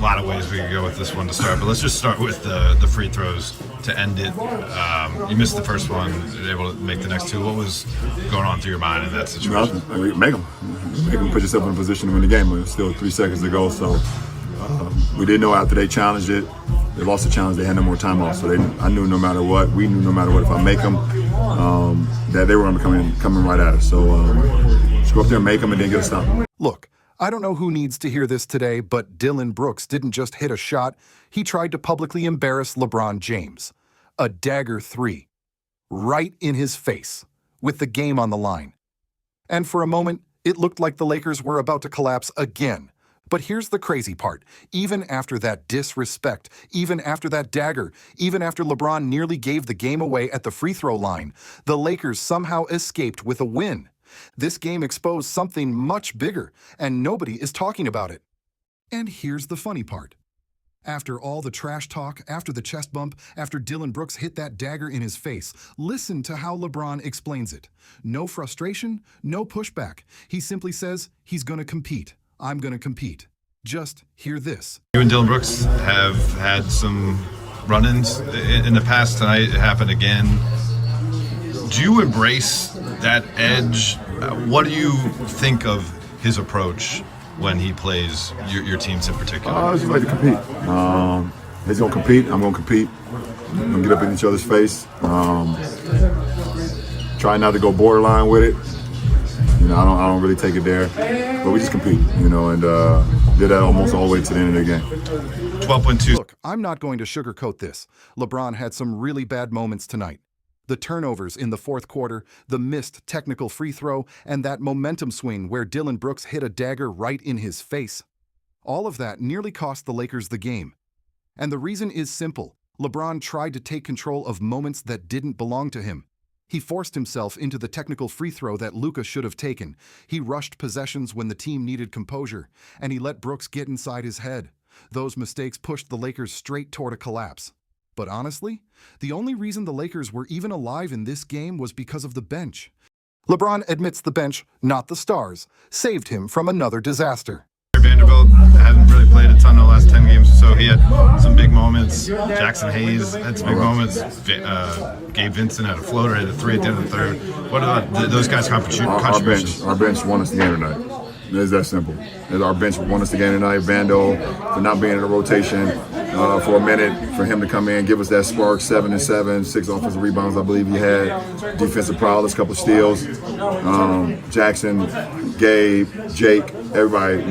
lot of ways we could go with this one to start, but let's just start with the free throws to end it. You missed the first one, able to make the next two. What was going on through your mind in that situation? Make them put yourself in a position to win the game. There's still 3 seconds to go, so we didn't know after they challenged it. They lost the challenge. They had no more timeouts, so I knew no matter what. We knew no matter what if I make them, that they were going to be coming right at us. So just go up there and make them, and then get a stop. Look, I don't know who needs to hear this today, but Dillon Brooks didn't just hit a shot. He tried to publicly embarrass LeBron James. A dagger 3. Right in his face, with the game on the line. And for a moment, it looked like the Lakers were about to collapse again. But here's the crazy part. Even after that disrespect, even after that dagger, even after LeBron nearly gave the game away at the free throw line, the Lakers somehow escaped with a win. This game exposed something much bigger, and nobody is talking about it. And here's the funny part. After all the trash talk, after the chest bump, after Dillon Brooks hit that dagger in his face, listen to how LeBron explains it. No frustration, no pushback. He simply says he's going to compete. I'm going to compete. Just hear this. You and Dillon Brooks have had some run-ins in the past. Tonight it happened again. Do you embrace that edge? What do you think of his approach when he plays your teams in particular? I just like to compete. He's going to compete. I'm going to compete. We're going to get up in each other's face. Try not to go borderline with it. I don't really take it there, but we just compete, and did that almost all the way to the end of the game. 12.2. Look, I'm not going to sugarcoat this. LeBron had some really bad moments tonight. The turnovers in the fourth quarter, the missed technical free throw, and that momentum swing where Dillon Brooks hit a dagger right in his face. All of that nearly cost the Lakers the game. And the reason is simple. LeBron tried to take control of moments that didn't belong to him. He forced himself into the technical free throw that Luka should have taken. He rushed possessions when the team needed composure, and he let Brooks get inside his head. Those mistakes pushed the Lakers straight toward a collapse. But honestly, the only reason the Lakers were even alive in this game was because of the bench. LeBron admits the bench, not the stars, saved him from another disaster. Vanderbilt hasn't really played a ton in the last 10 games or so. He had some big moments. Jackson Hayes had some big moments. Gabe Vincent had a floater, had a 3 at the end of the third. What about those guys' contributions? Our bench won us the game tonight. It's that simple. Our bench won us the game tonight. Vando, for not being in a rotation for a minute, for him to come in, give us that spark, 7 and 7, 6 offensive rebounds, I believe he had. Defensive prowess, couple steals. Jackson, Gabe, Jake, everybody,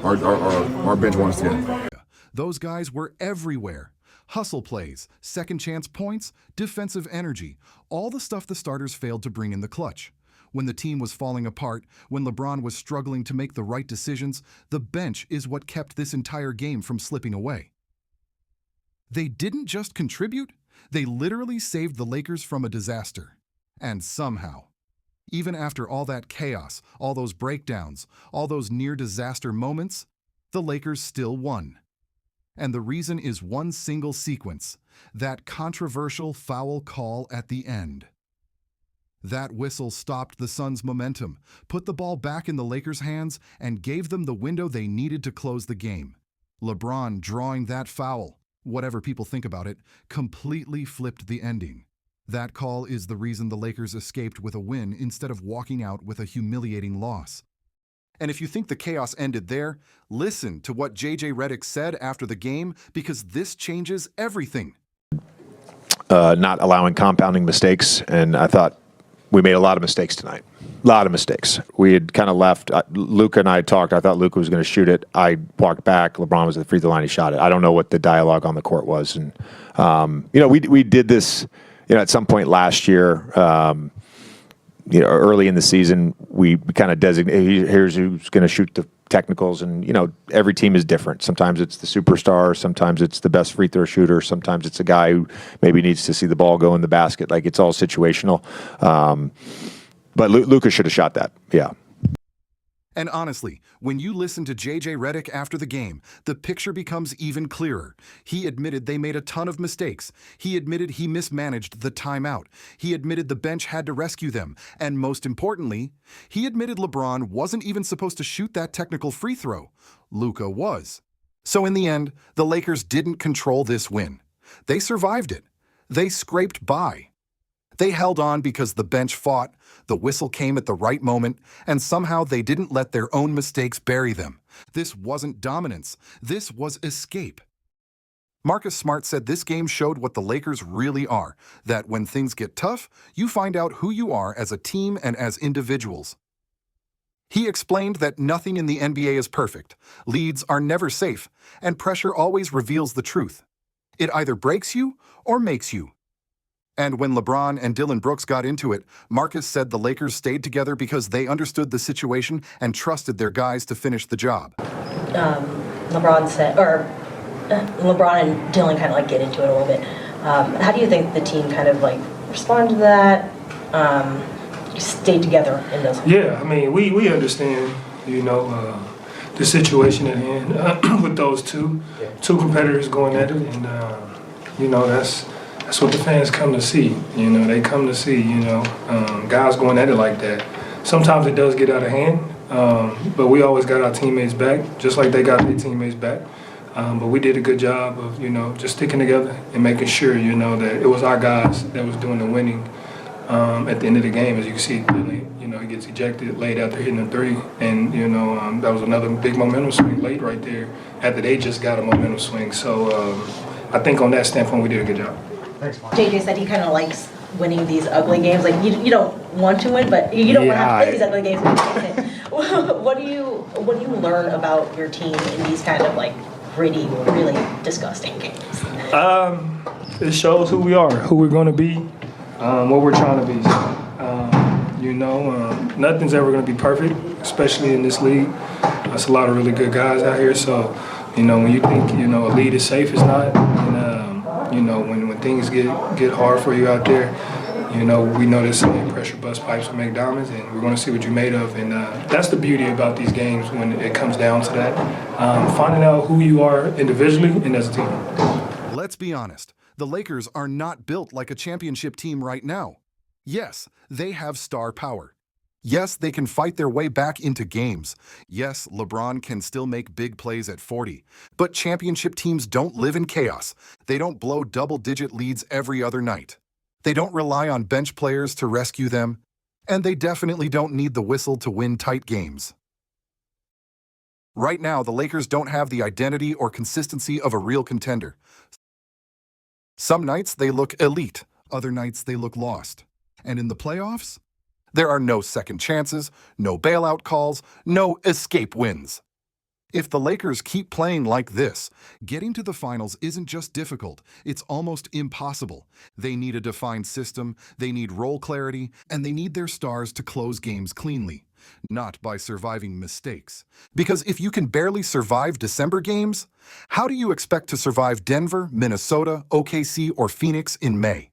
our bench won us the game. Those guys were everywhere. Hustle plays, second chance points, defensive energy, all the stuff the starters failed to bring in the clutch. When the team was falling apart, when LeBron was struggling to make the right decisions, the bench is what kept this entire game from slipping away. They didn't just contribute, they literally saved the Lakers from a disaster. And somehow, even after all that chaos, all those breakdowns, all those near-disaster moments, the Lakers still won. And the reason is one single sequence, that controversial foul call at the end. That whistle stopped the Suns' momentum, put the ball back in the Lakers' hands, and gave them the window they needed to close the game. LeBron drawing that foul, whatever people think about it, completely flipped the ending. That call is the reason the Lakers escaped with a win instead of walking out with a humiliating loss. And if you think the chaos ended there, listen to what J.J. Redick said after the game, because this changes everything. Not allowing compounding mistakes, and I thought we made a lot of mistakes tonight. A lot of mistakes. We had kind of left. Luka and I talked. I thought Luka was going to shoot it. I walked back. LeBron was at the free throw line. He shot it. I don't know what the dialogue on the court was. And, we did this, at some point last year, early in the season, we kind of designated, here's who's going to shoot the technicals. And, every team is different. Sometimes it's the superstar. Sometimes it's the best free throw shooter. Sometimes it's a guy who maybe needs to see the ball go in the basket. Like, it's all situational. But Luka should have shot that. Yeah. And honestly, when you listen to J.J. Redick after the game, the picture becomes even clearer. He admitted they made a ton of mistakes. He admitted he mismanaged the timeout. He admitted the bench had to rescue them. And most importantly, he admitted LeBron wasn't even supposed to shoot that technical free throw. Luka was. So in the end, the Lakers didn't control this win. They survived it. They scraped by. They held on because the bench fought, the whistle came at the right moment, and somehow they didn't let their own mistakes bury them. This wasn't dominance. This was escape. Marcus Smart said this game showed what the Lakers really are, that when things get tough, you find out who you are as a team and as individuals. He explained that nothing in the NBA is perfect, leads are never safe, and pressure always reveals the truth. It either breaks you or makes you. And when LeBron and Dillon Brooks got into it, Marcus said the Lakers stayed together because they understood the situation and trusted their guys to finish the job. LeBron and Dillon kind of like get into it a little bit. How do you think the team kind of like responded to that? Stayed together in those? Yeah, I mean, we understand, the situation at hand with those two competitors going at it, and that's what the fans come to see. They come to see guys going at it like that. Sometimes it does get out of hand, but we always got our teammates back, just like they got their teammates back. But we did a good job of just sticking together and making sure that it was our guys that was doing the winning. At the end of the game, as you can see, he gets ejected late after hitting a three, and that was another big momentum swing late right there after they just got a momentum swing. So I think on that standpoint, we did a good job. Thanks, JJ said he kind of likes winning these ugly games. Like you don't want to win, but you don't want to have to play these ugly games. What do you learn about your team in these kind of like gritty, really disgusting games? It shows who we are, who we're going to be, what we're trying to be. Nothing's ever going to be perfect, especially in this league. There's a lot of really good guys out here. So, when you think a lead is safe, it's not. And when things get hard for you out there, we know there's some pressure bust pipes to make diamonds, and we're going to see what you're made of. And that's the beauty about these games when it comes down to that. Finding out who you are individually and as a team. Let's be honest. The Lakers are not built like a championship team right now. Yes, they have star power. Yes, they can fight their way back into games. Yes, LeBron can still make big plays at 40. But championship teams don't live in chaos. They don't blow double-digit leads every other night. They don't rely on bench players to rescue them. And they definitely don't need the whistle to win tight games. Right now, the Lakers don't have the identity or consistency of a real contender. Some nights they look elite, other nights they look lost. And in the playoffs, there are no second chances, no bailout calls, no escape wins. If the Lakers keep playing like this, getting to the finals isn't just difficult, it's almost impossible. They need a defined system, they need role clarity, and they need their stars to close games cleanly, not by surviving mistakes. Because if you can barely survive December games, how do you expect to survive Denver, Minnesota, OKC, or Phoenix in May?